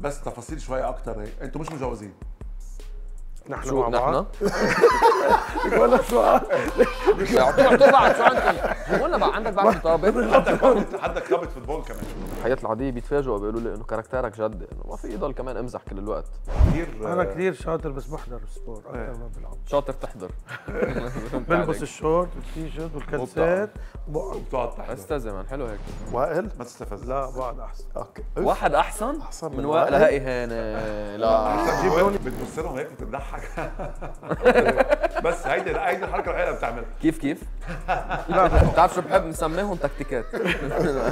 بس تفاصيل شويه اكتر. هيك انتوا مش متجوزين؟ نحن مع بعض. نحن ولا سؤال. اعطوا بعض شو عندكم؟ قلنا بقى عندك بعد خطابه. عندك رابط فوتبول كمان. الحياة العادية بيتفاجئوا بيقولوا لي انه كاركترك جد، انه ما في يضل كمان امزح كل الوقت. كثير انا كثير شاطر بس بحضر سبور اكثر ما بلعب. شاطر تحضر. بلبس الشورت والتيشيرت والكلسات وبقعد. بتقعد تحضر. استاذ مان حلو هيك. وائل ما تستفز. لا بقعد احسن. اوكي واحد احسن أحسن من من وائل. وائل؟ هاي اهانه. لا بتبص لهم هيك بتضحك. بس هيدي الحركه الوحيده اللي بتعملها. كيف بتعرف شو بحب نسميهم تكتيكات.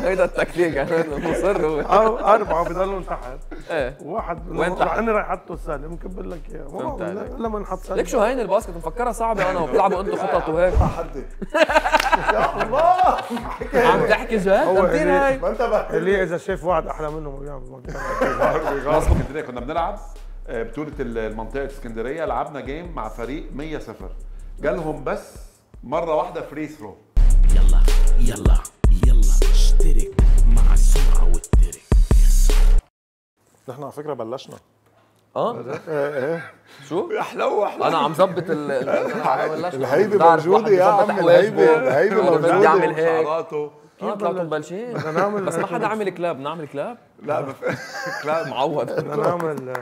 هيدا التكتيك يعني مصر هو. او اربعه بضلوا تحت. ايه واحد وين راح انا راح احطه سالم ممكن لك اياه. فهمت عليك. لما نحط سالم ليك شو هين الباسكت مفكرها صعبه انا وبتلعبوا انتم خطط وهيك. تحدي يا الله عم تحكي جد؟ هو كثير هاي. ما انتبهت اللي اذا شاف واحد احلى منه ما بيعمل اسكندريه كنا بنلعب بطوله المنطقه اسكندريه، لعبنا جيم مع فريق 100-0، جالهم بس مره واحده فري ثرو. يلا يلا يلا اشترك مع السمعة والترك. نحن على فكره بلشنا شو؟ احلو انا عم ظبط الهيبه موجوده يا عم، الهيبه بدي موجوده. اعمل هيك. شعراته. طلعتوا مبلشين. بس ما حدا عمل كلاب. نعمل كلاب؟ لا ما في كلاب معود. بدنا نعمل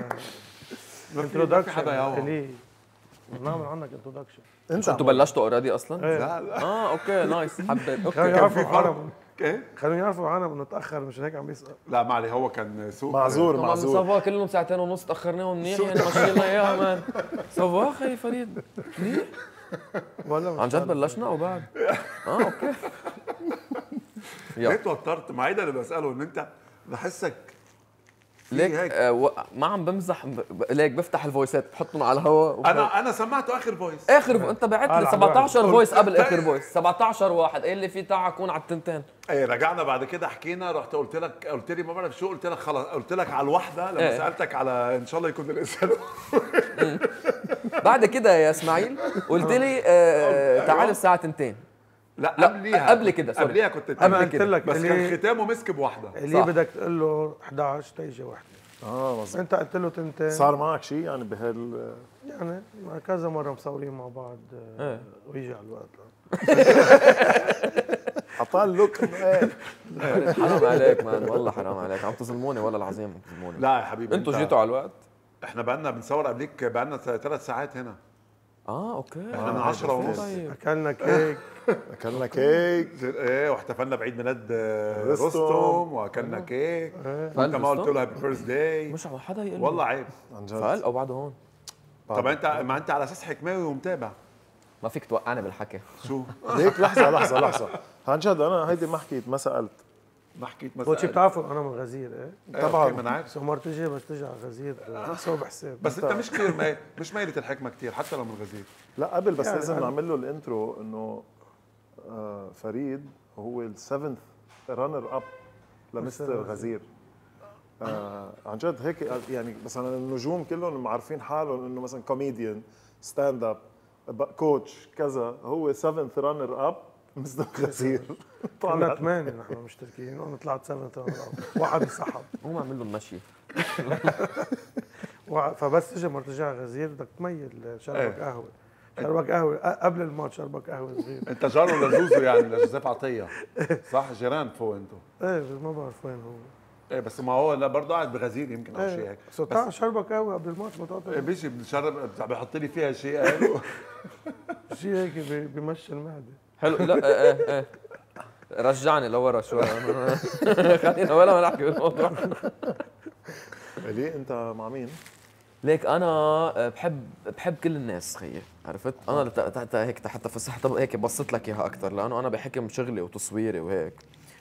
انتروداكشن حدا ياوه. بدنا نعمل عنك انتروداكشن. انت انتوا بلشتوا اوريدي اصلا؟ لا لا اوكي نايس. حبيت. خلينا اوكي يعرفوا في فرق. عنهم ايه خلينا يعرفوا عنهم انه تاخر مشان هيك عم يسال. لا ما عليه، هو كان سوق معذور طبعا معذور. صفا كلهم ساعتين ونص تاخرناهم منيح يعني مشينا اياها مان. صفا خي فريد ولا عن جد بلشنا او بعد؟ اوكي. ليه توترت؟ ما هيدا اللي بساله، ان انت بحسك ليك هيك. ما عم بمزح ليك بفتح الفويسات بحطهم على الهواء. انا سمعته اخر فويس. انت بعت لي 17 فويس قبل اخر فويس. 17 واحد قال لي في تاع اكون على التنتين. ايه رجعنا بعد كده حكينا، رحت قلت لي ما بعرف شو، قلت لك خلص، قلت لك على الوحده لما ايه. سالتك على ان شاء الله يكون الانسان. بعد كده يا اسماعيل قلت لي تعال الساعه 2. لا لا، قبليها قبل كده، سوري. قبليها كنت انا قبل قلت كده. لك بس كان ختامه مسك بوحده. اللي صح. بدك تقول له 11 تيجي وحده. مظبوط. انت قلت له تنتين. صار معك شيء يعني يعني كذا مره مصورين مع بعض ويجي على الوقت. حطها اللوك ايه حرام عليك مان، والله حرام عليك، عم تظلموني والله العظيم عم تظلموني. لا يا حبيبي انتوا أنت- جيتوا على الوقت؟ احنا بقالنا بنصور قبليك، بقالنا 3 ساعات هنا. اوكي. احنا من 10 ونص. طيب اكلنا كيك. اكلنا كيك ايه واحتفلنا بعيد ميلاد رستم. رستم واكلنا كيك. وانت ما قلت له هابي بيرث داي. مش عم حدا يقول لي. والله عيب. عن فقال جد. او بعده هون. طب انت ما انت على اساس حكماوي ومتابع. ما فيك توقعني بالحكي. شو؟ ليك لحظه عن جد انا هيدي ما حكيت ما سالت. ما حكيت وشي بتعرفوا انا من غزير ايه؟ طبعا ما انا عارف. سو مرة تجي بس تجي على غزير سوى بحساب. بس انت مش كثير مش مايلة الحكمه كثير حتى لو من غزير. لا قبل بس يعني لازم أنا- نعمل له الانترو انه فريد هو السفنث رانر اب لمستر غزير. عن جد هيك يعني مثلا النجوم كلهم عارفين حالهم انه مثلا كوميديان ستاند اب كوتش كذا، هو سفنث رانر اب مستر غزير. طلعنا 8 نحن مشتركين وانا طلعت 7 واحد انسحب. قوم اعمل له المشي. فبس تجي مرة تجي على غزير بدك تميل شربك قهوه. شربك قهوه قبل الماتش، شربك قهوه صغير. انت جار ولا زوزو يعني لجوزيف عطيه صح؟ جيران فوق انتوا. ايه بس ما بعرف وين هو. ايه بس ما هو لا برضه قاعد بغزير يمكن او شيء هيك. سو تعال شربك قهوه قبل الماتش ما تقطع بيجي بشرب بحط لي فيها شيء قالوا. شيء هيك بمشي المعده. حلو. لا ايه رجعني لورا شوي. خلينا ولا ما نحكي بالموضوع. ليه انت مع مين؟ ليك انا بحب كل الناس خيي، عرفت؟ انا هيك حتى فسحت هيك بسط لك اياها اكثر، لانه انا بحكم شغلي وتصويري وهيك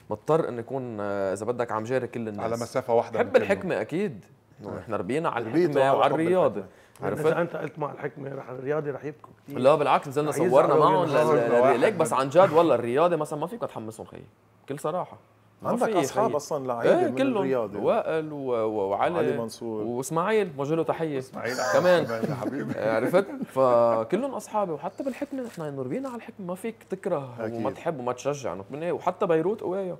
مضطر اني اكون اذا بدك عم جاري كل الناس على مسافه واحده. بحب الحكمه اكيد. احنا ربينا على ربيتوا الحكمه على وعلى حب الرياضه، الحكمة. اذا عرفت؟ انت قلت مع الحكمه رح الرياضي رح يبكوا كثير. لا بالعكس نزلنا رح صورنا يزعلوا معهم وينهاروا. ليك بس عن جد والله الرياضه مثلا ما فيك تحمسهم خيي بكل صراحه. ما عندك في اصحاب خيي. اصلا لعيبه من كلهم الرياضه. وائل وعلي علي منصور واسماعيل موجه له تحيه اسماعيل كمان يا حبيبي. عرفت؟ فكلهم اصحابي، وحتى بالحكمه نحن انه ربينا على الحكمه، ما فيك تكره أكيد. وما تحب وما تشجع، وحتى بيروت قوايا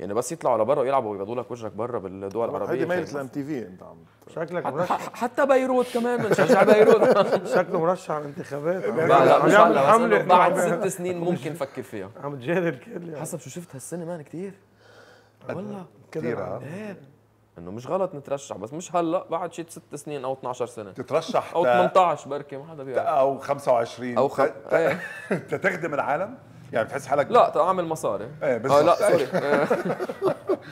يعني بس يطلعوا لبرا ويلعبوا ويبيضوا لك وجهك برا بالدول العربيه. هيدي ميلة الام تي في انت عم شكلك مرشح، حتى بيروت كمان بنشجع بيروت. شكله مرشح على الانتخابات. لا مش يعمل هلا، بس حملة إنه بعد 6 سنين ممكن نفكر فيها. عم تجاري الكل يعني. حسب شو شفت هالسنه مان كثير والله كثير ايه، انه مش غلط نترشح، بس مش هلا، بعد شي 6 سنين او 12 سنه تترشح او 18 بركي ما حدا بيعرف، او 25 او ايه. انت تخدم العالم يعني بتحس حالك لا تعمل مصاري. ايه بالضبط. لا سوري.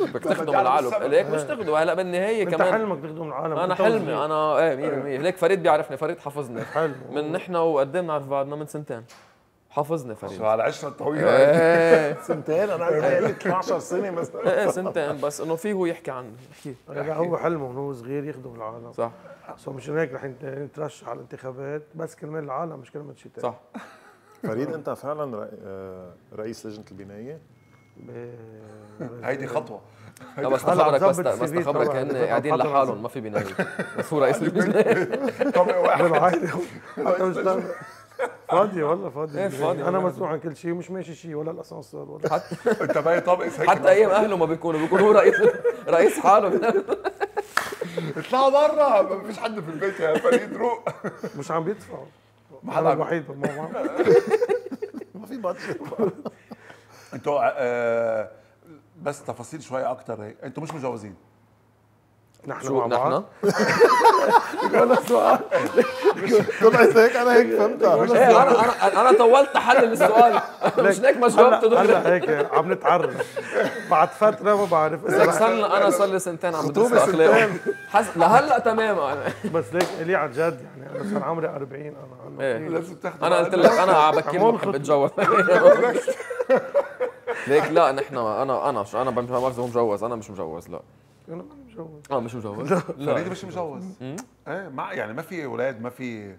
بدك تخدم العالم ليك مش تخدمه. هلا بالنهايه انت كمان حلمك تخدم العالم. انا أنت حلمي وصغير. انا ايه 100%. ليك فريد بيعرفني، فريد حافظني حلم من نحن وقد ايه بنعرف بعضنا من سنتين، حافظني فريد. شو هالعشره الطويله. ايه سنتين انا قايل 12 سنه مثلا. ايه سنتين، بس انه فيه هو يحكي عني يحكي. لا هو حلمه من هو صغير يخدم العالم. صح سو مشان هيك رح يترشح على الانتخابات بس كرمال العالم مش كرمال شيء ثاني. صح. فريد انت فعلا رئيس لجنه البنايه؟ هيدي خطوه. لا بس هلا تخبرك، بظبط بس CV تخبرك طبعاً. هن قاعدين حاضر لحالهم ما في بنايه، بس هو رئيس اللجنه. طبعا واحد بالعادي حتى مش لاقي. فاضي والله فاضي. إيه فاضي انا والله. مسؤول عن كل شيء ومش ماشي شيء ولا الاسانسير ولا انت باي طابق هيك حتى ايام اهله ما بيكونوا هو رئيس حاله. اطلعوا برا، ما فيش حد في البيت يا فريد روق. مش عم بيدفعوا. ما انا حدا الوحيد ما في بادجت. انتوا بس تفاصيل شويه اكتر هيك، انتوا مش مجوزين؟ نحن شو مع بعض. نحن؟ ولا سؤال. طلعت هيك انا هيك فهمتها. مش ايه انا طولت احلل السؤال، مش هيك ما جاوبته دغري. هلا هيك عم نتعرف بعد فتره ما بعرف لك انا صار لي سنتين عم بدرس الاخلاق لهلا تمام انا. بس ليك لي عن جد يعني انا صار عمري 40 انا ايه لازم تاخذوا انا قلت لك انا على بكير ما بحب اتجوز. ليك لا نحن انا بمارس مجوز، انا مش مجوز. لا انا ماني مجوز. مش مجوز. فريد مش مجوز. ايه ما يعني ما في اولاد ما في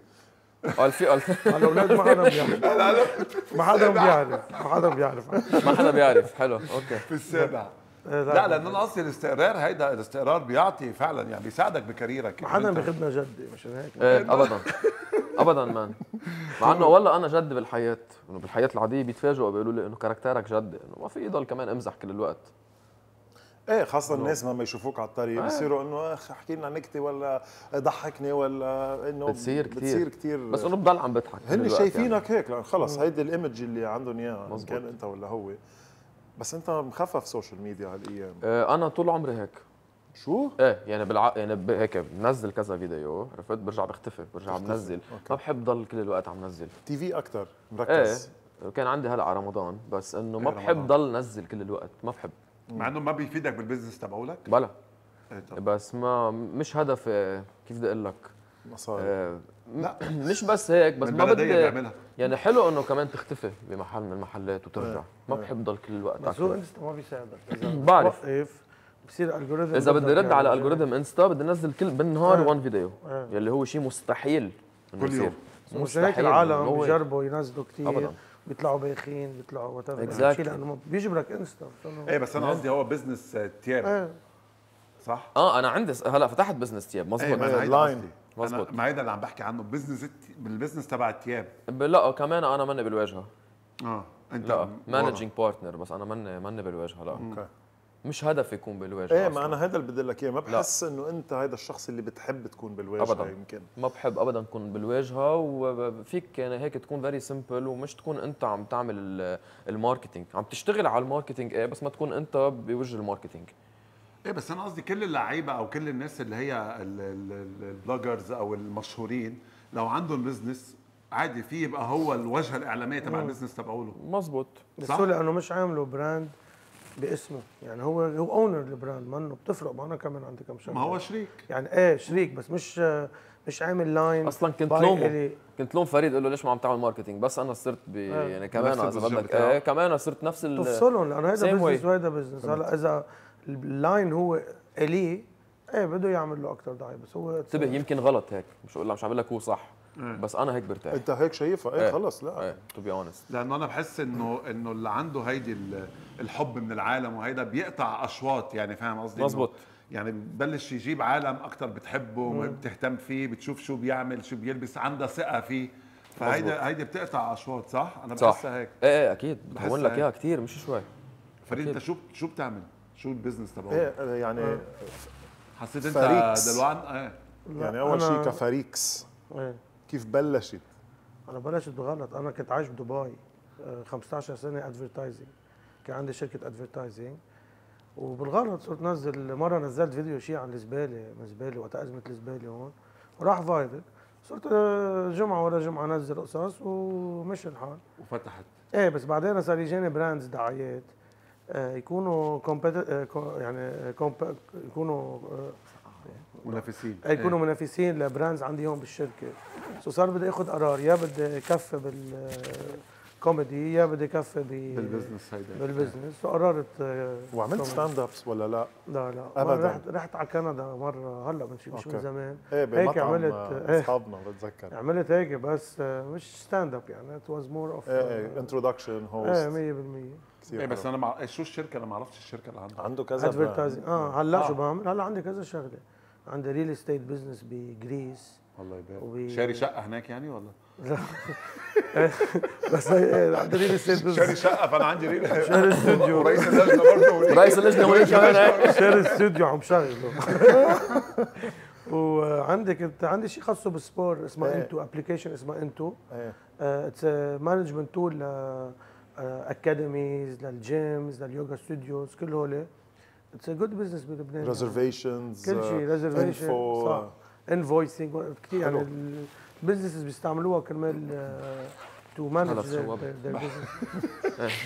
قال في الاولاد ما حدا بيعرف. ما حدا بيعرف. ما حدا بيعرف. ما حدا بيعرف. حلو اوكي. في السابع. لا لان انا قصدي الاستقرار، هيدا الاستقرار بيعطي فعلا يعني بيساعدك بكاريرك. ما حدا بياخذنا جدي مشان هيك. ايه ابدا ابدا مان. مع انه والله انا جد بالحياه، انه بالحياه العاديه بيتفاجئوا بيقولوا لي انه كاركترك جد، انه ما في يضل كمان امزح كل الوقت. ايه خاصة الناس لما يشوفوك على الطريق بصيروا انه اخ احكي لنا نكته ولا ضحكني ولا انه بتصير كثير بس انه بضل عم بضحك. هن شايفينك هيك لان خلص هيدي الايمج اللي عندهم اياها مزبوط. كان انت ولا هو. بس انت مخفف سوشيال ميديا هالايام. انا طول عمري هيك. شو؟ ايه يعني هيك بنزل كذا فيديو، عرفت، برجع بختفي، برجع بنزل. ما بحب ضل كل الوقت عم نزل. تي في اكثر ايه مركز. كان عندي هلا على رمضان، بس انه ما إيه بحب ضل نزل كل الوقت، ما بحب. مع انه ما بيفيدك بالبزنس تبعولك. بلا إيه طب. بس ما مش هدف كيف بدي اقول لك. مصاري. لا مش بس هيك، بس ما البلديه بدي بيعملها. يعني حلو انه كمان تختفي بمحل من المحلات وترجع. ما بحب ضل كل الوقت بس هو أكل. انستا ما بيساعدك. اذا بعرف. بتوقف بصير الجوريثم. اذا بدي رد على الجوريثم انستا بدي انزل كل بالنهار 1 فيديو، يلي هو شيء مستحيل انه كل يوم. يصير. مشان هيك إنه العالم هو- بيجربوا ينزلوا كثير، أبداً. بيطلعوا بايخين، بيطلعوا وات Exactly. ايفر، لانه بيجبرك انستا. ايه بس انا قصدي هو بزنس تياب ايه صح؟ انا عندي هلا فتحت بزنس تياب ايه مزبوط. ما انا هيدا لاين. قصدي. مزبوط. ما هيدا اللي عم بحكي عنه بالبزنس تبع التياب. لا كمان انا ماني بالواجهه. انت لا ورا. مانجينج بارتنر، بس انا ماني بالواجهه. لا اوكي. مش هدفي يكون بالواجهه. ايه أصلاً. ما انا هذا اللي بدي لك اياه، ما بحس انه انت هذا الشخص اللي بتحب تكون بالواجهه أبداً. يمكن. ما بحب ابدا اكون بالواجهه، وفيك يعني هيك تكون فيري سمبل، ومش تكون انت عم تعمل الماركتينج، عم تشتغل على الماركتينج ايه، بس ما تكون انت بوجه الماركتينج. ايه بس انا قصدي كل اللعيبه او كل الناس اللي هي البلوجرز او المشهورين لو عندهم بزنس عادي في يبقى هو الواجهه الاعلاميه تبع البزنس تبعوله. مزبوط. بس صح؟ هو لانه مش عامله براند باسمه، يعني هو اونر البراند، ما انه بتفرق. ما انا كمان عندي كم شغله. ما هو شريك. يعني ايه شريك، بس مش عامل لاين. اصلا كنت باي لومه، إلي. كنت لوم فريد اقول له ليش ما عم تعمل ماركتينج، بس انا صرت يعني كمان نفس اذا البوزيشن بدك بتاعه. كمان صرت نفس تفصلهم، لانه هيدا same بزنس way. وهيدا بزنس. هلا اذا اللاين هو الي ايه بده يعمل له اكثر دعايه، بس هو انتبه يمكن غلط هيك، مش مش عم بقول لك هو صح، بس انا هيك برتاح. انت هيك شايفها؟ ايه خلص لا. ايه تو بي اونست. لانه انا بحس انه اللي عنده هيدي الحب من العالم وهيدا بيقطع اشواط، يعني فاهم قصدي؟ مزبوط. يعني ببلش يجيب عالم اكثر بتحبه، بتهتم فيه، بتشوف شو بيعمل، شو بيلبس، عندها ثقه فيه. هيدي بتقطع اشواط. صح؟ انا صح. بحسها هيك. ايه اكيد بحسها بهون لك هيك. اياها كثير مش شوي. فريد انت شو بتعمل؟ شو البزنس تبعه؟ ايه يعني حسيت انت فريكس. دلوان يعني اول شيء أنا- كفريكس إيه. كيف بلشت؟ انا بلشت غلط، انا كنت عايش بدبي 15 سنه ادفرتايزنج، كان عندي شركه ادفرتايزنج، وبالغلط صرت نزل مره، نزلت فيديو شيء عن الزباله وقت ازمه الزباله هون، وراح فايرل، صرت جمعه ورا جمعه انزل قصص ومشي الحال. وفتحت ايه بس بعدين صار يجيني براندز دعايات يكونوا يعني يكونوا منافسين يكونوا منافسين لبراندز عندي هون بالشركه، سو صار بدي اخذ قرار، يا بدي كفي بالكوميدي يا بدي كفي بالبزنس هيدا بالبزنس، فقررت وعملت كوميدي. ستاند ابس ولا لا؟ لا لا أبداً. رحت على كندا مره هلا مش أوكي. من زمان، ايه هيك بمطعم عملت اصحابنا بتذكر. عملت هيك بس مش ستاند اب يعني، ات واز مور اوف ايه انتروداكشن هوست 100% كثير ايه بس حلو. انا شو الشركه؟ انا ما عرفتش الشركه اللي عنده. عنده كذا ادفرتايزنج هلا آه. شو بعمل؟ هلا عندي كذا شغله، عندي ريل استيت بزنس بجريس الله يبارك. وبي- شاري شقه هناك يعني ولا؟ بس عندي ريل استيت بزنس، شاري شقه فانا عندي شاري استوديو، ورئيس اللجنه برضه رئيس اللجنه هو كمان هيك. شاري استوديو عم شغله. وعندي كنت عندي شيء خاصه بالسبور اسمه إيه. انتو، ابلكيشن اسمه انتو، ايه اتس مانجمنت تول ل اكاديميز، للجيمز، لليوغا ستوديوز، كل هول اتس جود بزنس بلبنان. ريزرفيشنز كل شيء ريزرفيشن صح، انفويسنج كثير يعني البزنسز بيستعملوها كرمال تو مانج خلص شو وضع. بزنس.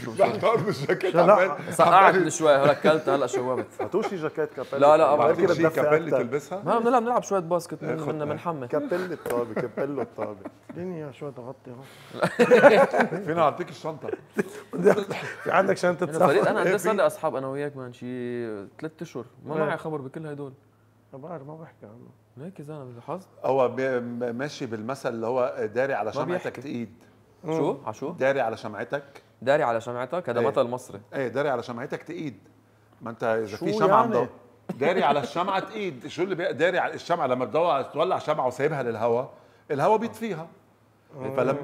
بحضر بالجاكيت لا. عمال سقعت من شوي هلا اكلت هلا شوبت. هاتوا شي جاكيت كابيلي. لا، لا، أبعد. بركي بعطيك شيء بتدفي كابيلي أكتر. تلبسها. ما بنلعب شويه باسكت بنحمل. كابيلي الطابة كابيلو الطابة. الدنيا شوي تغطي هون. فينا اعطيك الشنطه. في عندك شنطه فريد سفر؟ انا قد صار لي اصحاب انا وياك مان شي 3 اشهر ما معي خبر بكل هدول. بعرف ما بحكي عنه. ليك يا زلمه حظ. هو ماشي بالمثل اللي هو داري على ما شمعتك بيحكي. تقيد. شو على شو؟ داري على شمعتك. داري على شمعتك هذا إيه. مثل مصري. ايه داري على شمعتك تقيد. ما انت اذا شو في شمعه يعني؟ مضوء داري على الشمعه تقيد. شو اللي داري على الشمعه؟ لما تولع شمعه وسايبها للهواء، الهواء بيطفيها. فلما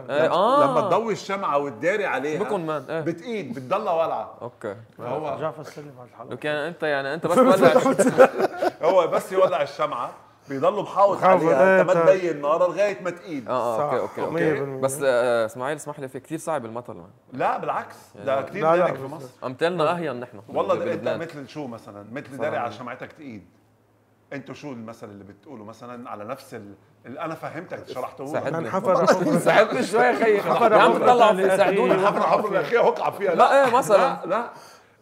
لما تضوي الشمعه وتداري عليها بكون مان ايه بتقيد بتضلها ولعه. اوكي. فهو جعفر سلم على الحلقه. لو كان انت بس تولع هو بس يولع الشمعه بيضلوا محاوط محافظ، عليها انت ما إيه، تبين نارها لغايه ما تقيد. اوكي 100%. بس اسماعيل اسمح لي في كثير صعب المثل مان. لا بالعكس ده كثير لا، لا، دارك في بس- مصر. امثالنا اهين نحن والله انت بلبنان. مثل شو مثلا؟ مثل داري على شمعتك تقيد. انتوا شو المثل اللي بتقولوا مثلا على نفس اللي انا فهمتك شرحته لك؟ ساعدني. حفر ساعدني شوي يا خيي. يا عم تطلعوا في ساعدوني. حفر حفر الاخير وقع فيها. لا ايه مثلا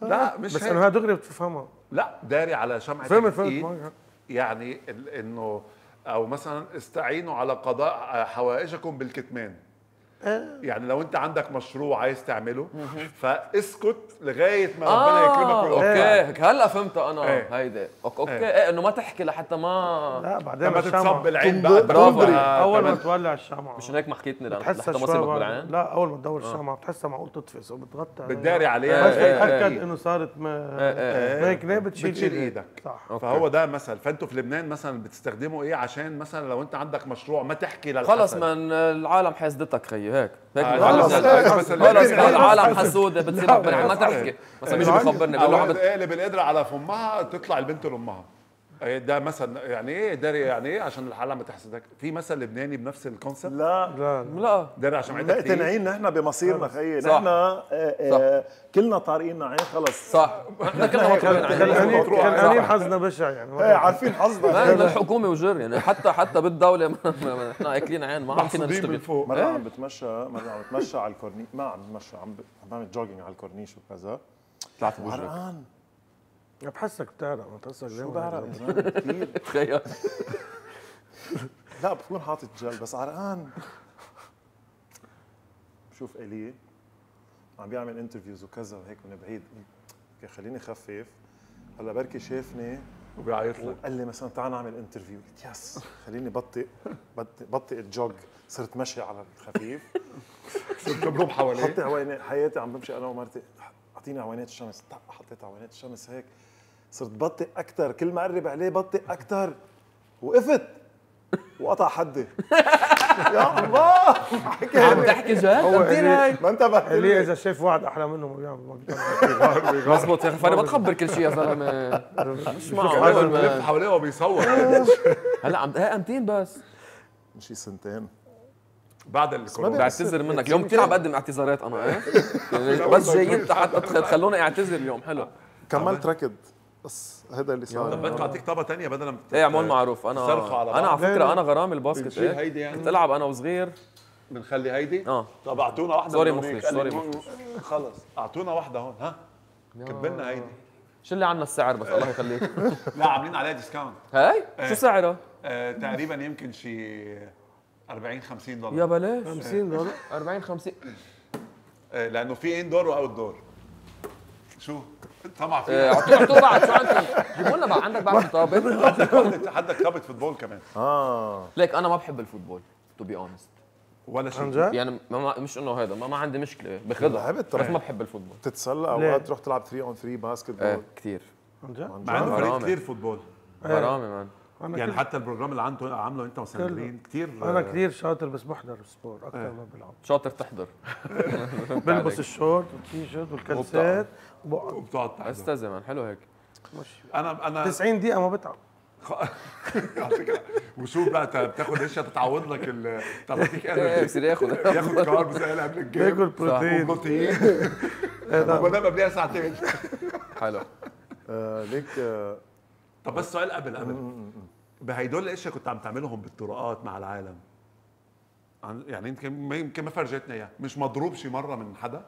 لا مش بس هيك. انه دغري بتفهمها. لا داري على شمعتك فهمت تقيد معك. يعني انه او مثلا استعينوا على قضاء حوائجكم بالكتمان. يعني لو انت عندك مشروع عايز تعمله فاسكت لغايه ما ربنا يكرمك اوكي هلا فهمتها انا إيه. هيدي اوكي ايه انه ما تحكي لحتى ما لا بعدين لما الشمعة تتصب العين بقى برافو. اول ما كمان. تولع الشمعة مش هيك ما حكيتني بتحسها لحتى ما شوي تصيبك بعد- بالعين. لا اول ما تدور الشمعة بتحسها معقول تطفي، سو بتغطي عليها. بتداري بس عليها تتاكد إيه. انه صارت إيه. ما هيك بتشيل بتشيل ايدك. صح. أوكي. فهو ده مثل. فانتوا في لبنان مثلا بتستخدموا ايه عشان مثلا لو انت عندك مشروع ما تحكي للحسد؟ خلص من العالم حاسدتك خيي هيك خلص خلص خلص العالم حسوده بتصيبك بالعين ما تحكي مثلا بيجي بخبرني بقول له او عم تقلب القدره على فمها تطلع البنت لامها. ده مثل يعني ايه داري يعني ايه عشان الحاله ما تحسدك. في مثل لبناني بنفس الكونسبت. لا لا لا داري عشان معدتك مقتنعين نحن بمصيرنا خيي. صح. نحن كلنا طارقين عين خلص. صح احنا كلنا مطلوبين خلقانين مطروح. خلقانين حظنا بشع يعني ايه عارفين حظنا. مان الحكومه وجر يعني حتى بالدوله احنا اكلين عين ما عم فينا محسودين من نشتغل. فوق. مرة عم بتمشى على الكورنيش، ما عم بتمشى عم بعمل جوجينج على الكورنيش وكذا، طلعت بوجهك وعرقان. بحسك بتعرق ما تحسك شو بعرق يا زلمه كثير. تخيل لا بكون حاطط جل بس عرقان. بشوف الي عم بيعمل انترفيوز وكذا وهيك من بعيد، قلت خليني خفف. هلا بركي شافني وبيعيط لك. وقال لي مثلا تعال نعمل انترفيو، قلت يس خليني بطئ الجوج. صرت ماشي على الخفيف، صرت بروح حواليه. حطي عوينات حياتي عم بمشي انا ومرتي، اعطيني عوينات الشمس، حطيت عوينات الشمس هيك، صرت بطئ اكثر، كل ما اقرب عليه بطئ اكثر، وقفت وقطع حدي. يا الله عم تحكي جد؟ امتين هاي؟ ما انتبهت ليه لي. اذا شاف واحد احلى منه ما بيعمل مزبوط يا اخي فادي ما تخبر كل شيء يا زلمه. مش معقول هذا ما- بلف حواليه وبيصور. هلا عم هي امتين بس. شي سنتين. بعد الكورونا بعتذر منك اليوم كثير عم بقدم اعتذارات انا ايه يعني بس جايين حتى تخلوني اعتذر اليوم حلو. كملت ركض بس هذا اللي صار. طب بدك اعطيك طابه ثانيه بدل ما ايه عمول معروف انا تصرخوا على انا بعض. على فكره انا غرام الباسكت بنشيل ايه هيدي يعني؟ كنت العب انا وصغير بنخلي هيدي. طب اعطونا واحده سوري من هونيك. مخلص، قال سوري لي مخلص. خلص اعطونا واحده هون. ها كبلنا هيدي. شو اللي عنا السعر بس الله يخليك. لا عاملين عليها ديسكاونت. هاي شو سعرها؟ تقريبا يمكن شي 40 50 دولار. يا بلاش $50 40 50 لانه في اندور واوت دور. شو طمع إيه، فيها. اعطوه بعد شو عندكم جيبوا لنا بعد عندك بعد طابه. حدك طابه فوتبول كمان ليك انا ما بحب الفوتبول تو بي اونست ولا عن شيء. جد؟ يعني مش انه هذا ما عندي مشكله باخذها لعبت بس طبعاً. ما بحب الفوتبول. تتسلى ليه؟ اوقات تروح تلعب 3 on 3 باسكت ايه بول. كثير عن جد؟ مع انه فريق غرامة. كثير فوتبول. غرامه مان. انا يعني كل- حتى البروجرام اللي عامله انت وساندرين كثير. انا كثير شاطر بس بحضر السبور اكثر ما بلعب. شاطر تحضر بلبس الشورت والتيشيرت والكلسات وبقعد وبتقعد تحضر. استاذ مان حلو هيك. انا 90 دقيقة ما بتعب. وشو بقى بتاخذ اشياء تتعوض لك تعطيك ايه انرجي. بصير ياخذ ياخذ كاربز قبل الجيم باكل بروتين. وبروتين. وبنام قبلها ساعتين. حلو. ليك طب بس سؤال قبل بهيدول الاشياء كنت عم تعملهم بالطرقات مع العالم يعني يمكن ما فرجتنا اياه. مش مضروب شي مره من حدا؟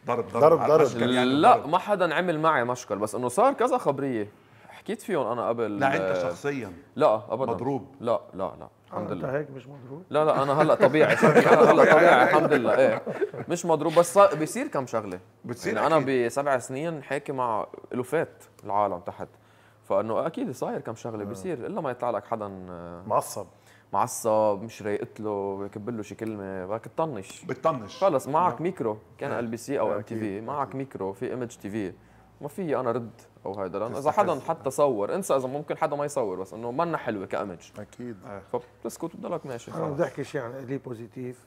ضرب ضرب. مشكل يعني لا ضرب. ما حدا عمل معي مشكل بس انه صار كذا خبريه حكيت فيهم انا قبل. لا انت شخصيا لا ابدا مضروب. لا الحمد انت لله. هيك مش مضروب. لا انا هلا طبيعي انا هلا طبيعي الحمد لله ايه مش مضروب بس بيصير كم شغله بتصير يعني انا أكيد. ب7 سنين حاكي مع الوفات العالم تحت فانه اكيد صاير كم شغله بيصير الا ما يطلع لك حدا معصب. معصب مش رايقت له بكب له شي كلمه بدك تطنش بتطنش. خلص معك ميكرو كان LBC او MTV معك ميكرو في ايمج TV ما في انا رد او هيدا لانه اذا حدا حتى صور انسى اذا ممكن حدا ما يصور بس انه منا حلوه كايمج اكيد. فبتسكت وبتضلك ماشي انا بدي احكي شيء عن الي بوزيتيف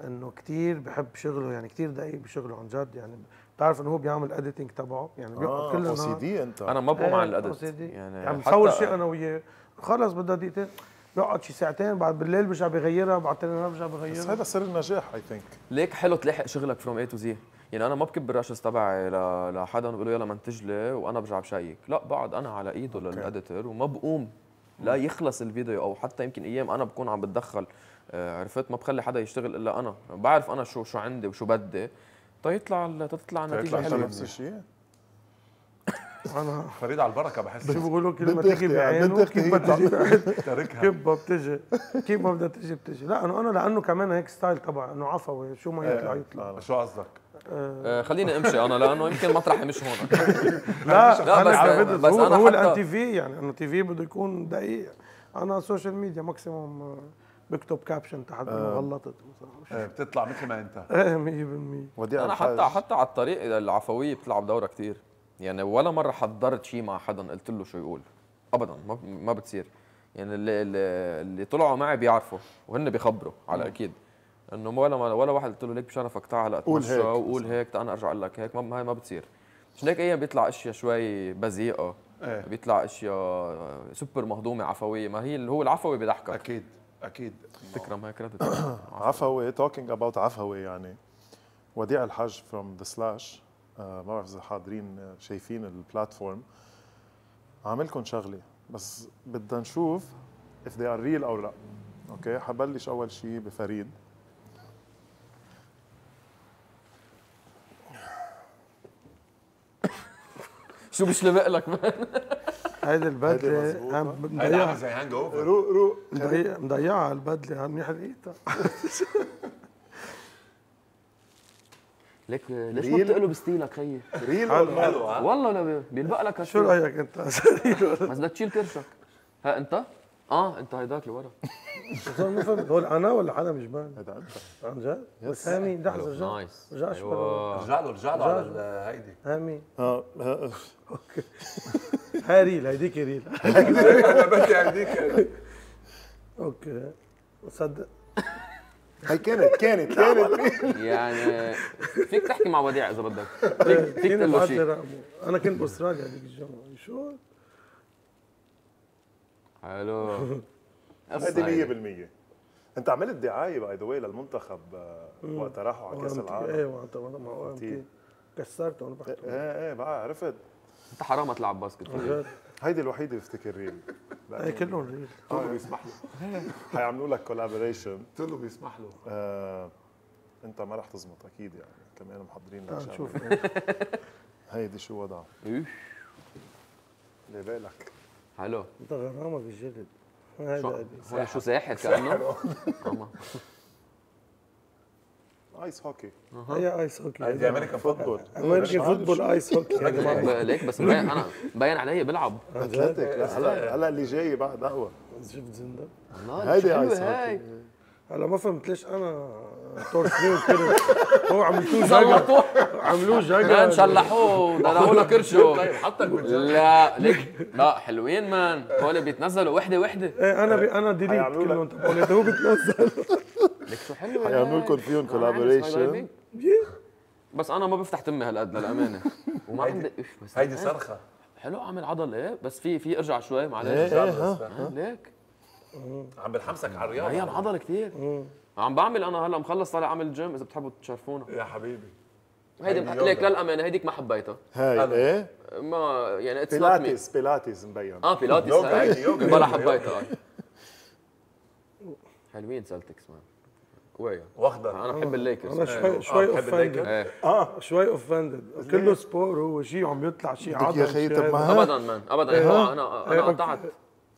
انه كثير بحب شغله يعني كثير دقيق بشغله عن جد يعني بتعرف انه هو بيعمل اديتنج تبعه يعني بيقعد كل النهار OCD انت. انا ما بقوم عن الادت يعني يعني بصور حتى- شيء انا وياه خلص بدها دقيقتين بيقعد شي ساعتين بعد بالليل برجع بغيرها بعد ثاني نهار برجع بس بغيرها. هذا سر النجاح اي ثينك. ليك حلو تلاحق شغلك فروم A to Z يعني انا ما بكب الرشز تبعي لحدا وبقول له يلا منتج لي وانا برجع بشيك لا بقعد انا على ايده للاديتور وما بقوم لا يخلص الفيديو او حتى يمكن ايام انا بكون عم بتدخل عرفت ما بخلي حدا يشتغل الا انا بعرف انا شو عندي وشو بدي تطلع النتيجه انت حلوه نفس الشيء. انا فريد على البركه بحس. شو بقولوا كلمه بنت تيجي أختي، بعينه بنت أختي كيف بدها تجي بعينه تاركها. كيف ما بتجي كيف ما بدها تجي بتجي لا انا لانه كمان هيك ستايل تبع انه عفوي شو ما يطلع يطلع. شو قصدك؟ خليني امشي انا لانه يمكن مطرحي مش هون لا لا، انا بس- بس بس هو أنا هو حتى- الان تي في يعني انه تي في بده يكون دقيق انا سوشيال ميديا ماكسيموم بكتب كابشن تحت انه غلطت بتطلع مثل ما انت. ايه 100%. وديع انا الحاج. حتى على الطريق العفويه بتلعب دورها كثير يعني ولا مره حضرت شيء مع حدا قلت له شو يقول ابدا ما بتصير يعني اللي طلعوا معي بيعرفوا وهن بيخبروا على اكيد انه ولا واحد قلت له ليك بشرفك تعال قول اتمشى هيك. وقول هيك تعال انا ارجع اقول لك هيك هاي ما بتصير مش هيك ايام بيطلع اشياء شوي بذيئه إيه. بيطلع اشياء سوبر مهضومه عفويه ما هي اللي هو العفوي بيضحكك اكيد تكرم هيك كريدت عفوي توكينج اباوت عفوي يعني وديع الحاج فروم ذا سلاش ما بعرف اذا حاضرين شايفين البلاتفورم عاملكم شغله بس بدنا نشوف if they are real او لا. اوكي حبلش اول شيء بفريد. شو بيشلبق لك مان هيدي البدله مظبوطة. هم هيدا مضيعه عامل زي هانج اوفر. روق مضيعه البدله منيح لقيتها. ليك ليش ما بتقلب ستيلك خيي ريل ولا والله لا بيلبق لك شو رايك انت؟ بس بدك تشيل كرشك ها انت انت هيداك لورا صار ما فهمت هول انا ولا حدا مش بان هذا انت. عن جد؟ بس هامي لحظه رجع نايس رجعش رجع له على هيدي. هامي اه هاي ريل هيديك ريل انا بدي هيديك. اوكي صدق هي كانت يعني فيك تحكي مع وديع اذا بدك، فيك تقول له شيء. انا كنت باستراليا هذيك الجمعه. شو حلو. هذه 100%. انت عملت دعايه باي ذا واي للمنتخب وقت راحوا على كاس العالم. ايه وقت مع كسرته وانا بحكي. ايه بقى عرفت. انت حرام تلعب باسكت. هيدي الوحيده بفتكر ريل. ايه كلهم ريل. قلت له بيسمح له. حيعملوا لك كولابوريشن. قلت له بيسمح له. انت ما رح تزبط اكيد يعني، كمان محضرين لك شغله. نشوف. هيدي شو وضعها؟ اللي بالك حلو. انت غرامه بالجلد. هذا هو شو ساحر كانه؟ ايس هوكي. هي ايس هوكي. هيدي امريكان فوتبول. امريكان فوتبول ايس هوكي يا جماعه. ليك بس انا مبين علي بلعب. اتلتيك. هلا اللي جاي بعد اقوى. شفت زندق؟ هيدي ايس هوكي. هلا ما فهمت ليش انا توركني وكده. هو عملتوه جاجا. عملوه جاجا. شلحوه ضربوا له كرشه. طيب حطك لا ليك لا حلوين مان، هول بيتنزلوا وحده. ايه انا ديليت كلهم تبعولي هو بتنزل. ليك شو حلو. حيعملوا لكم فيهم كولابوريشن. بس انا ما بفتح تمي هالقد للامانه. وما عندي بس هيدي صرخه. حلو اعمل عضل ايه، بس في ارجع شوي معلش. ليك عم بنحمسك على الرياضه. هي العضل كثير. عم بعمل انا هلا مخلص طالع اعمل جيم، اذا بتحبوا تشرفونا. يا حبيبي هيدي ليك للامانه هيديك ما حبيتها. هاي ايه ما يعني اتس نوت مي. بيلاتيز مبين. بيلاتيس هاي بلا حبيتها. حلوين سلتكس مان قوية واخضر. انا بحب الليكرز. انا شوي اوفندد. ايه شوي اوفندد. كله سبور هو شيء عم يطلع شيء عضل. يا اخي طب ما ابدا مان ابدا. هو انا قطعت.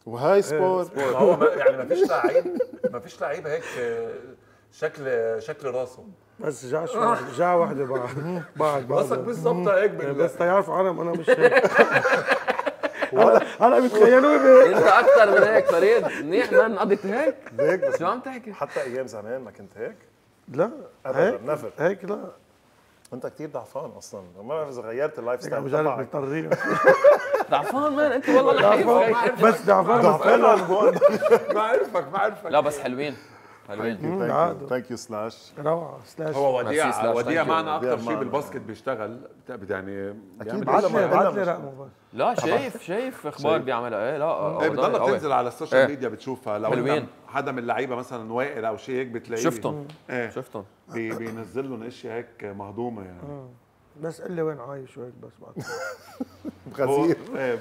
وهاي سبور. ما هو يعني ما فيش لعيب هيك شكل راسه. بس جاع واحدة بعد راسك بالضبط هيك بس تعرف انا مش هيك. هلا بتخيلوني انت اكثر من هيك فريد. منيح مان قضيت هيك. هيك بس شو عم تحكي؟ حتى ايام زمان ما كنت هيك. لا ابدا نفر. هيك لا. انت كثير ضعفان اصلا، ما بعرف اذا غيرت اللايف ستايل تبعك. تبعك. ضعفان مان انت والله لحيف. بس ضعفان ما عرفك. لا بس حلوين. ثانك يو سلاش. روعة سلاش. هو وديع وديع معنا اكثر شيء معنا. بالباسكت بيشتغل يعني اكيد بعت لي رقمه بس. لا شايف اخبار بيعملها. ايه لا بتضلك تنزل على السوشيال ميديا بتشوفها. لو حلوين. حدا من اللعيبه مثلا واقع او شيء هيك بتلاقيه. شفتهم. بينزل لهم اشياء هيك مهضومه يعني. بس قل لي وين عايش وهيك بس بعد. بغزير.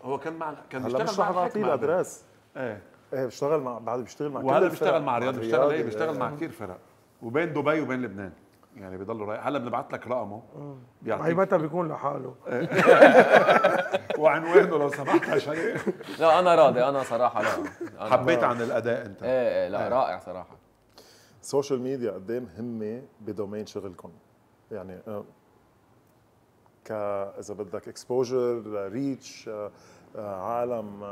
هو كان هلا مش رح نعطيه الادريس. ايه بيشتغل مع وهلا بيشتغل مع رياض. بيشتغل مع كثير فرق وبين دبي وبين لبنان يعني بيضلوا رايح. هلا بنبعت لك رقمه هي متى بيكون لحاله. وعنوانه لو سمحت عشان لا انا راضي. انا صراحه لا حبيت عن الاداء انت. ايه لا رائع صراحه. السوشيال ميديا قد ايه مهمه بدومين شغلكم يعني اذا بدك اكسبوجر ريتش عالم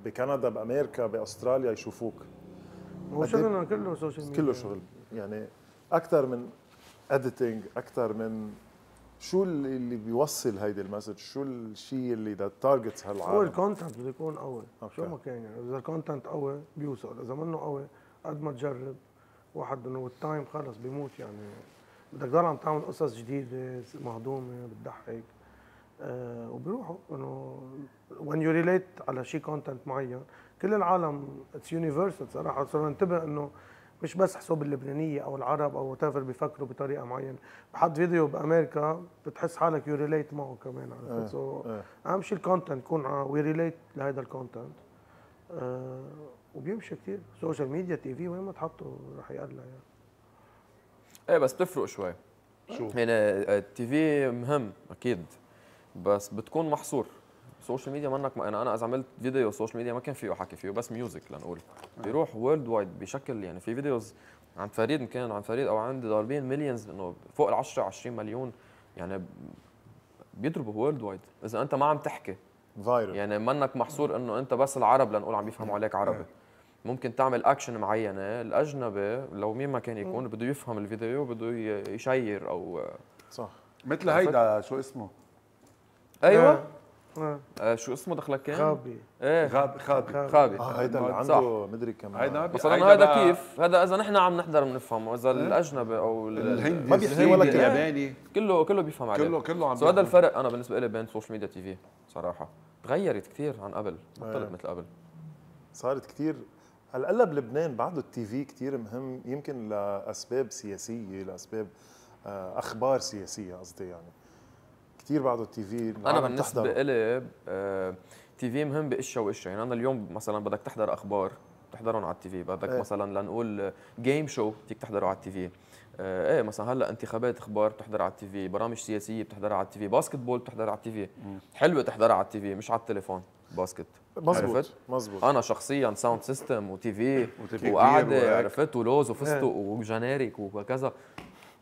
بكندا بامريكا باستراليا يشوفوك. هو شغلنا كله سوشيال ميديا. كله شغل يعني اكثر من اديتنج، اكثر من شو اللي بيوصل هيدي المسج، شو الشيء اللي ده تارجتس هالعالم. هو الكونتنت بده يكون قوي. شو ما كان يعني اذا الكونتنت قوي بيوصل، اذا منه قوي قد ما تجرب واحد انه التايم خلص بيموت يعني. بدك تضل عم تعمل قصص جديده مهضومه بتضحك وبيروحوا انه when you relate على شيء كونتنت معين. كل العالم اتس يونيفرسال صراحه. صرنا ننتبه انه مش بس حساب اللبنانيه او العرب او وات بيفكروا بطريقه معينه. بحط فيديو بامريكا بتحس حالك يو ريليت معه كمان. عرفت؟ اهم شيء الكونتنت يكون وي ريليت لهذا الكونتنت وبيمشي كثير. سوشيال ميديا تي في وين ما تحطه رح يقلع يعني. ايه بس بتفرق شوي. شو يعني التي في مهم اكيد بس بتكون محصور. السوشيال ميديا منك انا اذا عملت فيديو سوشيال ميديا ما كان فيه حكي فيه بس ميوزك لنقول بيروح وورلد وايد بشكل يعني. في فيديوز عند فريد او عندي ضاربين مليونز انه فوق ال 10 20 مليون يعني بيضربوا وورلد وايد اذا انت ما عم تحكي فايرل يعني منك محصور انه انت بس العرب لنقول عم يفهموا عليك عربي. ممكن تعمل اكشن معينه الاجنبي لو مين ما كان يكون بده يفهم الفيديو بده يشير او صح. مثل هيدا شو اسمه ايوه شو اسمه دخلك كان؟ خابي ايه خابي خابي هيدا اللي صح. عنده مدري كم مثلا هذا كيف؟ هذا اذا نحن عم نحضر بنفهمه، اذا الاجنبي او الهندي ما بيحكي ولا كلمة. الياباني كله بيفهم عليه. كله عم سو هذا الفرق انا بالنسبه لي بين السوشيال ميديا تي في صراحه. تغيرت كثير عن قبل، ما طلعت مثل قبل. صارت كثير. هلا بلبنان بعده التي في كثير مهم، يمكن لاسباب سياسيه، لاسباب اخبار سياسيه قصدي يعني. كثير بعده التي في انا بالنسبه لي تي في مهم باشياء واشياء، يعني انا اليوم مثلا بدك تحضر اخبار تحضرهم على التي في، بدك مثلا لنقول جيم شو بدك تحضره على التي في. ايه مثلا هلا انتخابات اخبار بتحضرها على التي في، برامج سياسيه بتحضرها على التي في، باسكت بول بتحضرها على التي في. حلوه تحضرها على التي في مش على التليفون باسكت. مزبوط. انا شخصيا ساوند سيستم وتي في وتي وقعده عرفت ولوز وفستق وجناريك وكذا.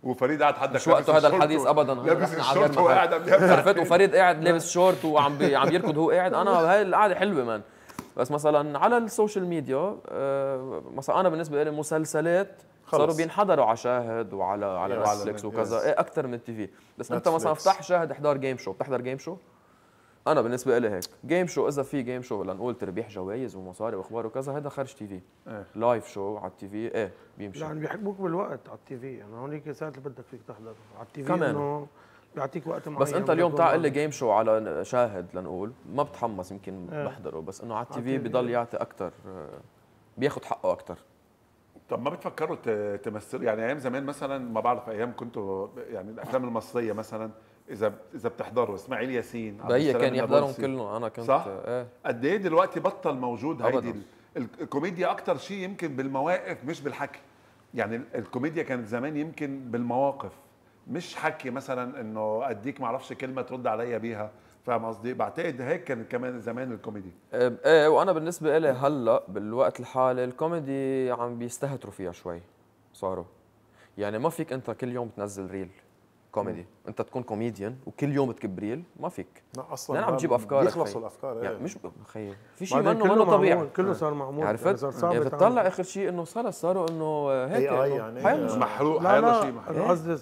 وفريد قاعد حدك مش وقته هذا الحديث ابدا. لابس الشورت وقاعد عم يركض عرفت، وفريد قاعد لابس شورت وعم يركض وهو قاعد. انا هاي القعده حلوه مان. بس مثلا على السوشيال ميديا مثلا انا بالنسبه لي مسلسلات صاروا بينحضروا على شاهد وعلى نتفليكس وكذا ايه اكثر من التي في. بس انت مثلا افتح شاهد احضر جيم شو، بتحضر جيم شو؟ انا بالنسبه لي هيك جيم شو، اذا في جيم شو لنقول تربيح جوائز ومصاري واخبار وكذا، هذا خارج تي في. لايف شو على التي في ايه بيمشي. يعني بيحبوك بالوقت على التي في، يعني هونيك ساعات اللي بدك فيك تحضر على التي في كمان. انه بيعطيك وقت معين. بس انت اليوم تعال لي جيم شو على شاهد لنقول ما بتحمس يمكن بحضره، بس انه على التي في بضل يعطي اكثر، بياخذ حقه اكثر. طب ما بتفكروا تمثلوا يعني ايام زمان مثلا؟ ما بعرف ايام كنتوا يعني الافلام المصريه مثلا اذا بتحضروا اسماعيل ياسين بيي كان يحضرهم كلهم. انا كنت صح؟ قد ايه دلوقتي بطل موجود هيدي الكوميديا اكثر شيء يمكن بالمواقف مش بالحكي. يعني الكوميديا كانت زمان يمكن بالمواقف مش حكي، مثلا انه اديك ما اعرفش كلمه ترد عليا بيها، فاهم قصدي؟ بعتقد هيك كانت كمان زمان الكوميدي. ايه وانا بالنسبه لي هلا بالوقت الحالي الكوميدي عم بيستهتروا فيها شوي صاروا. يعني ما فيك انت كل يوم تنزل ريل كوميدي، انت تكون كوميديان وكل يوم تكب ريل، ما فيك. لا اصلا لان عم تجيب افكار بيخلصوا الافكار يعني مش خيي في شيء منه طبيعي، كله صار معمول. عرفت؟ يعني بتطلع اخر شيء انه صاروا انه هيك يعني محروق. لا شيء محروق. قصدي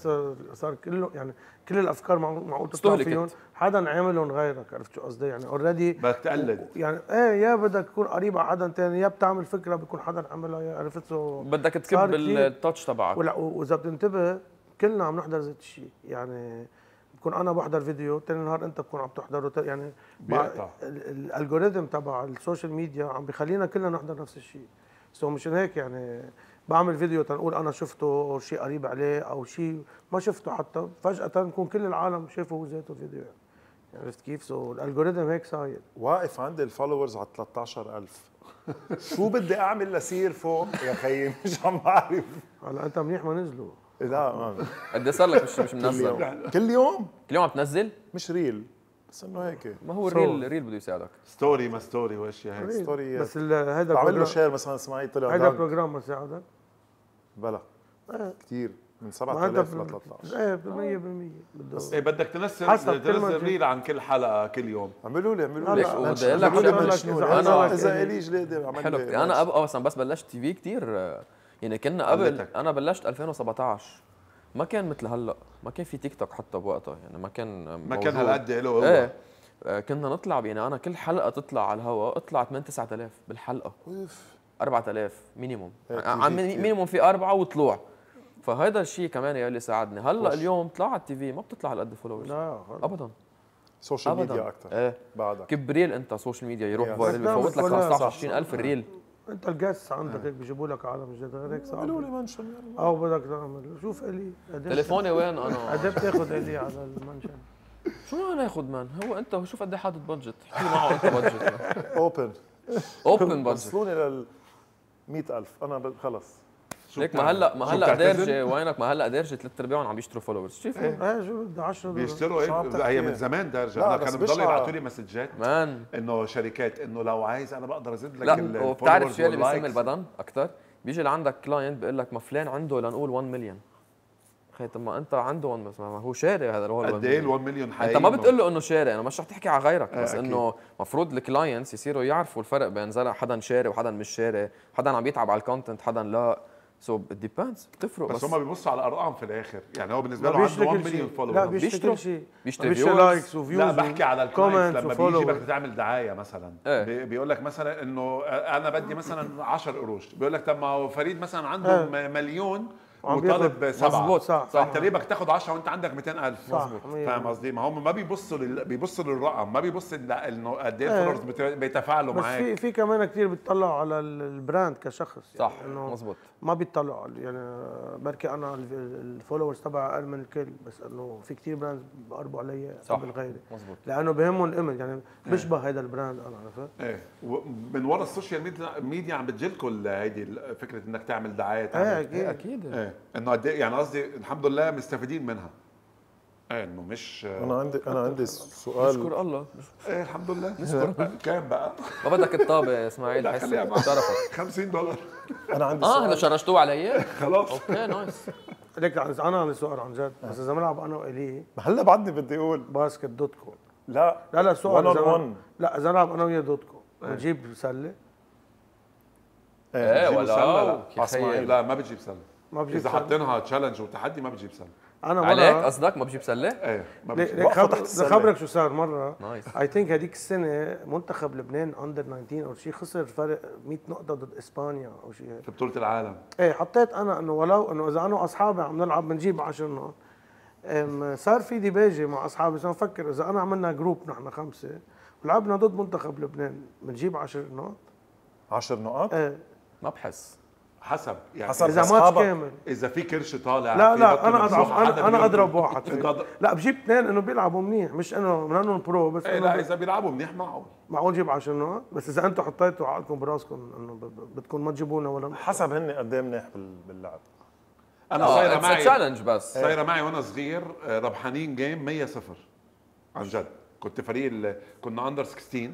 صار كله يعني كل الافكار معقول تطلع فيهم حدا عاملهم غيرك. عرفت شو قصدي؟ يعني اوريدي بدك تقلد يعني ايه، يا بدك تكون قريب على حدا ثاني، يا بتعمل فكره بيكون حدا عملها، يا عرفت بدك تكب التاتش تبعك. واذا بتنتبه كلنا عم نحضر ذات الشيء. يعني بكون انا بحضر فيديو، ثاني نهار انت بتكون عم تحضره، يعني الالجوريثم تبع السوشيال ميديا عم بخلينا كلنا نحضر نفس الشيء. سو مشان هيك يعني بعمل فيديو تنقول انا شفته او شيء قريب عليه او شيء ما شفته، حتى فجأة نكون كل العالم شافوا ذاته الفيديو. يعني عرفت كيف؟ سو الالجوريثم هيك صاير. واقف عندي الفولورز على 13000 شو بدي اعمل لصير فوق يا خيي؟ مش عم بعرف. هلا انت منيح ما نزلوا. لا ما قد ايه صار لك مش منزل؟ كل يوم عم تنزل؟ مش ريل بس انه هيك. ما هو الريل بده يساعدك. ستوري ما ستوري واشياء هيك. ستوري بس هذا بعمل له شير مثلا اسماعيل طلع هذا البروجرام ما ساعدك؟ بلا كثير من 7000 ل 13. ايه 100% بده. ايه بدك تنزل ريل عن كل حلقه كل يوم. اعملوا لي بدي اقول لك اذا الي جليده حلو. انا اصلا بس بلشت تي في كثير يعني كنا قبل انا بلشت 2017 ما كان مثل هلا، ما كان في تيك توك حتى بوقتها، يعني ما كان هالقد له. ايه كنا نطلع يعني انا كل حلقه تطلع على الهواء اطلع 8 9000 بالحلقه. 4000 مينيموم، مينيموم في 4 وطلوع. فهذا الشيء كمان يلي ساعدني. هلا اليوم طلع على التي في ما بتطلع هالقد فولورز. لا ابدا. سوشيال ميديا اكثر. ايه بعدك كب ريل انت سوشيال ميديا يروح فايرل بفوت لك 15 20000 الريل. انت الجاس عندك هيك بيجيبوا لك عالم جديد غير هيك صعب. قولوا لي منشن يلا. او بدك تعمل شوف الي تليفوني وين انا؟ قد ايه بتاخذ الي على المنشن؟ شو انا اخذ مان؟ هو انت شوف قد ايه حاطط بادجت، احكي معه انت بادجت. اوبن بادجت. وصلوني لل 100000 انا خلص. ليك ما هلا دارجه وينك؟ ما هلا دارجه 3/4 عم بيشتروا فولورز. شوف ايه شو بدي 10 بيشتروا ايه؟ هي من زمان دارجه. انا كانوا بضلوا يبعثوا لي مسجات مان انه شركات انه لو عايز انا بقدر ازيد لك لا وبتعرف شو اللي بيسمي البدن اكثر؟ بيجي لعندك كلاينت بيقول لك ما فلان عنده لنقول 1 مليون. خي طب ما انت عنده 1 بس ما هو شاري هذا هو قد ايه ال 1 مليون حقيقي؟ انت ما بتقول له انه شاري، انا مش رح تحكي على غيرك بس انه المفروض الكلاينتس يصيروا يعرفوا الفرق بين حدا شاري وحدا مش شاري، حدا عم يتعب على الكونتنت حدا لا. سو ديبيندز بتفرق. بس هم بيبصوا على ارقام في الاخر، يعني هو بالنسبه ما له عنده 1 بيشتري كل مليون شيء. فولور. لا بيشتري بيشتروا. كل شيء، بيشتري بيشتري viewers. لايكس وفيوز لا بحكي على الكومنتس لما بيجي وفولورز. بدك تعمل دعايه مثلا. إيه. بيقول لك مثلا انه انا بدي مثلا 10 قروش، بيقول لك طب ما هو فريد مثلا عنده مليون وعم وطالب بياخد- 7. مظبوط. صح فانت ليه بدك تاخذ 10 وانت عندك 200,000؟ صح. فاهم قصدي؟ ما هم ما بيبصوا بيبصوا للرقم، ما بيبصوا انه قد ايه الفولورز بيتفاعلوا بس معك. في كمان كثير بيطلعوا على البراند كشخص، صح يعني إنه مزبوط. ما بيطلعوا، يعني بركي انا الفولورز تبع اقل من الكل، بس انه في كثير براند بقربوا علي صح. قبل غيري، مزبوط. لانه بهمهم الايمج، يعني بيشبه هذا البراند انا عرفت. ايه من ورا السوشيال ميديا عم بتجيلكم هيدي فكره انك تعمل دعايه، تعمل اكيد اكيد. ايه انه قد ايه، يعني قصدي الحمد لله مستفيدين منها. ايه انه مش انا عندي سؤال. نشكر الله. ايه الحمد لله. كام بقى؟ ما بدك الطابه يا اسماعيل؟ لا، حس خليها معك. شرفك. $50. انا عندي هلا سؤال. شرشتوه علي. خلاص. اوكي نايس. ليك انا عندي سؤال عن جد، بس اذا بنلعب انا والي هلا بعدني بدي اقول باسكت دوت كوم. لا لا سؤال، 1 on إذا 1. لا اذا نلعب انا ويا دوت كوم بنجيب سله؟ ايه بتجيبوا سلة؟ ولا لا. يا خيي. لا ما بتجيب سله. ما بجيب اذا سله. حاطينها تشالنج وتحدي ما بتجيب سله. انا عليك مرة قصدك ما بجيب سله؟ ايه ما ليك بتجيب. وقفوا تحت السلة. خبرك شو صار مره. نايس. اي ثينك هذيك السنه منتخب لبنان اندر 19 او شيء خسر فرق 100 نقطه ضد اسبانيا او شيء هيك. في بطوله العالم. ايه حطيت انا انه ولو انه اذا انا واصحابي عم نلعب بنجيب 10 نقط. صار في ديباجه مع اصحابي، بس انا بفكر اذا انا عملنا جروب نحن 5 ولعبنا ضد منتخب لبنان بنجيب 10 نقط. 10 نقاط. ايه ما بحس. حسب يعني حسب. اذا ماتش أصحابك. كامل. اذا في كرش طالع لا في لا بطل انا مفتوح، اضعف، حدا انا بيقدر- اضرب واحد انت فيه. لا بجيب اثنين انه بيلعبوا منيح، مش انه منهم برو، بس ايه لا انه اذا بيلعبوا منيح معقول. معقول نجيب 10 نقط. بس اذا انتم حطيتوا عقلكم براسكم انه بدكم ما تجيبونا ولا نقطة. حسب هن قد ايه منيح باللعب. انا صايره اتس معي تشالنج بس. صايره معي وانا صغير ربحانين جيم 100-0 عن جد. كنت فريق كنا اندر 16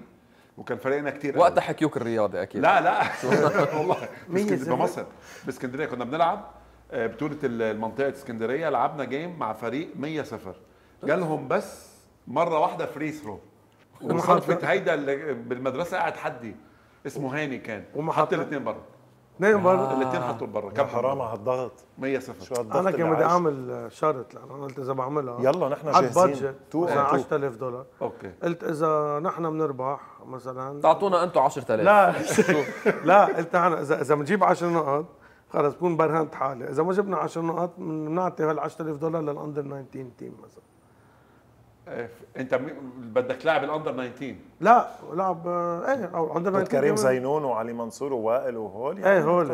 وكان فريقنا كتير وقتها حكيوك الرياضي اكيد. لا والله 100-0. بمصر باسكندريه كنا بنلعب بطوله المنطقه اسكندريه، لعبنا جيم مع فريق 100-0 جالهم بس مره واحده فري ثرو، وصرفت هيدا اللي بالمدرسه قاعد حدي اسمه هاني كان حط الاثنين برا. اثنين برا. الاثنين حطوا برا. كم حرام على هالضغط. 100-0. شو هالضغط انا اللي كان بدي عايش. اعمل شرط، لانه انا قلت اذا بعملها يلا نحن حط جاهزين. بادجت 2 مثلا on 2. $10,000. اوكي قلت اذا نحن بنربح مثلا تعطونا انتم 10,000. لا لا قلت انا اذا بنجيب 10 نقط خلص بكون برهنت حالي، اذا ما جبنا 10 نقط بنعطي هال $10,000 للاندر 19 تيم مثلا. انت بدك تلعب الاندر 19. لا لعب ايه او اندر 19 كريم كمان. زينون وعلي منصور ووائل وهول. ايه هول.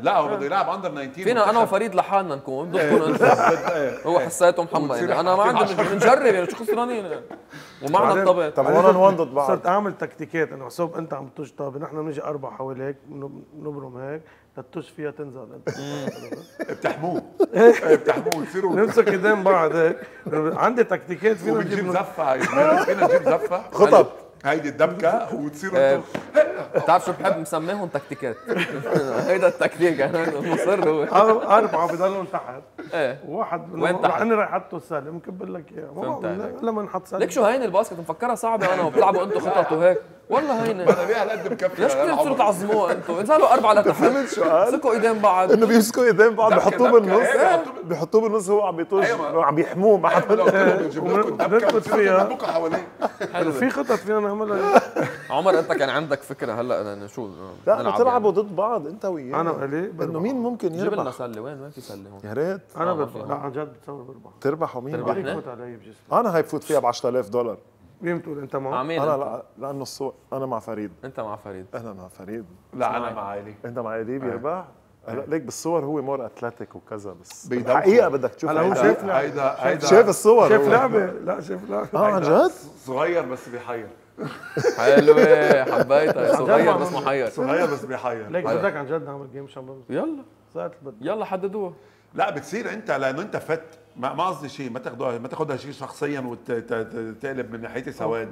لا هو بده يلعب اندر 19. فينا انا وفريد لحالنا نكون بدكم انتم. هو حسيته محمد يعني انا ما عندي بنجرب يعني شو خسرانين يعني. ومعنا الضبط. طب 1 on 1 ضد بعض. صرت اعمل تكتيكات، انا حسب انت عم تطش طابه نحن بنجي 4 حواليك نبرم هيك تطش فيها تنزل انت. بتحموه بتحموه تصيروا نمسك ايدين بعض هيك. عندي تكتيكات فينا وبنجيب نجيب زفه. فينا نجيب زفه خطط. هيدي الدبكه وتصيروا بتعرف شو بحب مسميهم تكتيكات. هيدا التكتيك انا مصر هو. 4 بضلوا تحت. ايه واحد وين تحت؟ انا راح احطه السله مكبر لك اياه. فهمت عليك. لما نحط سله ليك شو هيني الباسكت مفكرها صعبه انا وبتلعبوا انتم خطط وهيك. والله هيني. انا بيها هالقد مكفي. ليش كثير بتصيروا تعظموها انتم؟ انزلوا 4 لتحت. فهمت شو قال؟ امسكوا ايدين بعض. انه بيمسكوا ايدين بعض بحطوه بالنص. بيحطوه بيحطوه بالنص هو عم يطوش أيوة. عم يحموه ما حدا. بنجيب لكم دبكه بنركض فيها. بنبقى حواليه. في خطط فينا نعملها. عمر انت كان عندك فكره هلا أنا شو لا نلعب تلعبوا ضد بعض انت وياه. انا وإلي انه مين ممكن جيب لنا يربح؟ سله وين في سله هون؟ يا ريت انا ما بربح. في. لا عن جد بتصور بربح. تربحوا مين؟ تربح. بدك إحنا؟ تفوت علي بجسمي. انا هاي بفوت فيها ب $10,000. مين بتقول انت معه؟ مين انا انت؟ لا لانه الصور انا مع فريد. انت مع فريد. انا مع فريد. لا انا مع عائلي. انت مع ايدي بيربح. هلا ليك بالصور هو مور اتلتيك وكذا بس بيدوخوا. الحقيقه بدك تشوف هلا هو هيدا. شايف لعبة. هيدا شايف الصور شايف هو. لعبه؟ لا شايف لعبه. عن جد؟ صغير بس بيحير. حلوه حبيتها صغير بس محير. صغير بس بيحير. ليك بدك عن جد نعمل جيم شامبيونز. يلا صارت بدي. يلا حددوها. لا بتصير انت لانه انت فت ما قصدي شيء، ما تاخدها شيء شخصيا وتقلب من ناحيتي سواد،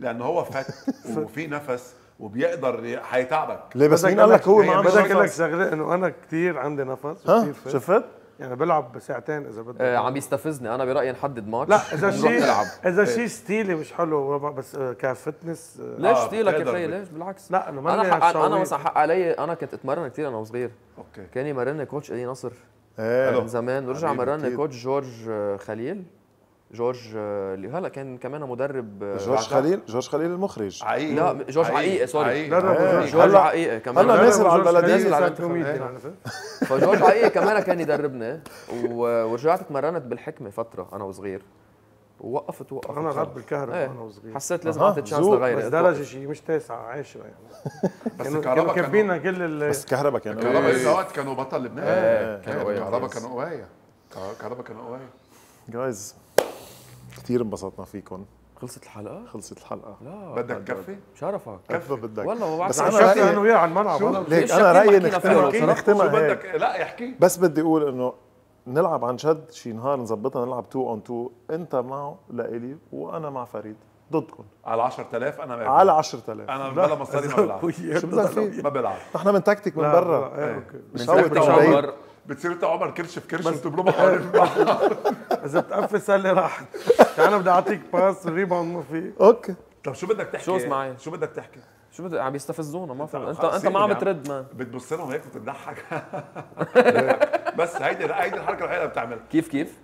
لانه هو فت وفي نفس وبيقدر حيتعبك. ليه بس بدك مين قال لك هو هي ما عم بدك اقول لك يشوف؟ شغله انه انا كثير عندي نفس ها وكثير فت. شفت؟ يعني بلعب ساعتين اذا بدك. عم يستفزني، انا برايي نحدد ماتش لا اذا ونروح شيء نلعب. اذا شيء ستيلي مش حلو بس كفتنس ليش ستيلك يا بتقدر خيي؟ ليش بالعكس. لا انا ما انا مثلا حق علي، انا كنت اتمرن كثير انا وصغير. اوكي. كان يمرني كوتش الي نصر ايه من زمان، ورجع حبيبي مرني أكيد. كوتش جورج خليل. جورج اللي هلا كان كمان مدرب جورج خليل المخرج. عقيقي. لا جورج عقيقه سوري. عقيقي. جورج هلا- عقيقه كمان. هلا نازل على البلدية. نازل على البلديه. فجورج عقيقه كمان كان يدربني، ورجعت تمرنت بالحكمه فتره انا وصغير، ووقفت انا غاب بالكهرباء إيه. وانا وصغير. حسيت لازم أها، اعطي تشانس ذوق. لغيري. بس درجه شيء مش 9 10 يعني. بس كانوا الكهرباء كاتبيننا كل بس كهرباء كان الكهرباء قوي. الزوات كانوا بطل لبنان. كانوا قوية. الكهرباء كانوا قوية. الكهرباء كانوا قوية. جايز كثير انبسطنا فيكم. خلصت الحلقه؟ خلصت الحلقه. لا بدك كفي؟ شرفك. كيف بدك؟ والله ما بس بعرف. أنا شفتي رأيي- انا وياه على الملعب شو؟ أنا ليك ليش انا شكلنا رايي حكينا فيها شو نختمها هيك. بدك؟ لا يحكي. بس بدي اقول انه نلعب عن جد شي نهار نظبطها، نلعب 2 on 2، انت معه لإلي وانا مع فريد ضدكم على 10000 انا ما على 10,000. انا بلا مصاري ما بلعب. شو بدك فيه؟ ما بلعب. نحن من تكتيك من لا، برا. لا، إيه، أوكي. مش من هو تكتيك تعال. عمر. بتصير انت عمر كرش في كرش وتبلوا حوالين بعض. اذا بتقفز سله راحت. انا بدي اعطيك باس ريباوند ما في. اوكي طب شو بدك تحكي؟ شو اسمعي؟ شو بدك تحكي؟ شو بدي عم يستفزونا ما فهمت. انت خلص انت ما عم سيبني ترد مان. بتبص لهم هيك وتضحك. بس هيدي الحركه الوحيده اللي بتعملها. كيف؟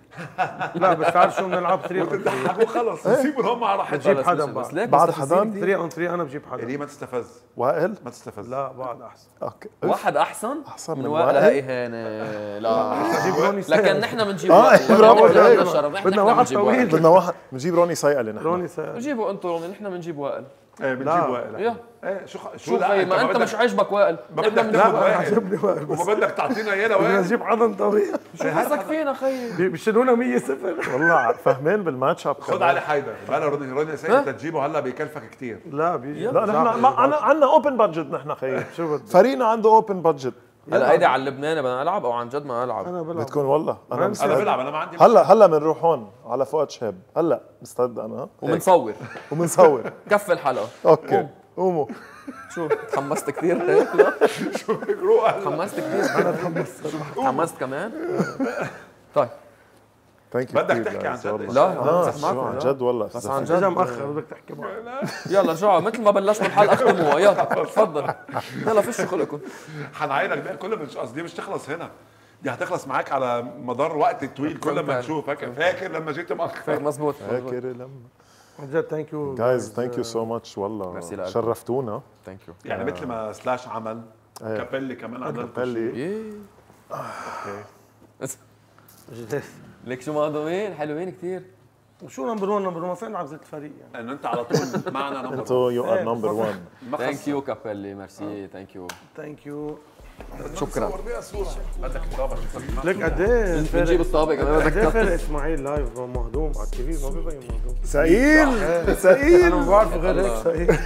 لا بس تعرف شو بنلعب 3 وتضحك وخلص نسيبهم هم على راحتهم. بجيب بس- حدا بس بعد. ليك بعد مستفزين حدا؟ كتير. 3 on 3 انا بجيب حدا. ليه ما تستفز؟ وائل. ما تستفز. لا بعد احسن. اوكي واحد احسن أحسن من من وائل. وائل؟ هاي اهانه. لا بجيب روني لكن سهل. نحن بنجيب إيه، برافو نحن عليك. الشرف. نحن بدنا واحد بنجيب طويل. وائل. بدنا واحد بنجيب روني صيقلي نحن. روني سهل. بجيبوا انتوا روني، نحن بنجيب وائل. ايه بنجيب لا. وائل. يا ايه شو خي ما انت مش عاجبك وائل. ما نحن بدك بنجيب تاخذ لا وائل. عجبني واحد وائل بس وما بدك تعطينا اياه بدنا لوائل. نجيب حدا طويل. شو قصدك فينا خيي؟ بيشيلونا 100-0. والله فاهمين بالماتش اب. خذ علي حيدر. بلا روني سيد تجيبه هلا بيكلفك كثير. لا بيجي. لا، لا نحن عندنا اوبن بادجت نحن خيي. شو بدك؟ فريقنا عنده اوبن بادجت. هلا هيدي على اللبناني بدنا نلعب او عن جد ما نلعب؟ انا بلعب. بتكون والله انا انا مستعد. بلعب انا ما عندي هلا بنروح هون على فؤاد شهاب. هلا مستعد انا وبنصور وبنصور. كف الحلقه. اوكي قوموا. شو تحمست كثير هيك؟ لا شو روح هلا. تحمست كثير. انا تحمست كمان. طيب ثانك يو. بدك تحكي عن جد؟ لا بمزح شو عن معكم. جد والله. بس عن اجا جد مأخر بدك تحكي معه. يلا رجعوا مثل ما بلشنا الحلقه اختموها. يلا تفضل. يلا فيش خلقكم. حنعينك بقى كل ما قصدي مش تخلص هنا. دي هتخلص معاك على مدار وقت طويل كل ما نشوفك. فاكر لما جيت مأخر؟ مزبوط. فاكر لما عن جد ثانك يو جايز ثانك يو سو ماتش والله ميرسي لك. شرفتونا. ثانك يو. يعني مثل ما سلاش عمل كابيلي كمان عمل قال لي إيه. ليك شو مهضومين حلوين كثير. شو نمبر 1 نمبر 1 فين عزلت الفريق يعني؟ انه انت على طول معنا نمبر انتو يو ار نمبر 1. ثانك يو كابيلي ميرسي ثانك يو. ثانك يو. شكرا. بدك طابع. لك قد ايه بنجيب الطابق كمان بدك قد ايه تكتب. فرق اسماعيل لايف مهضوم على التي في ما ببين مهضوم. ثقيل ثقيل. انا ما بعرف غير هيك ثقيل.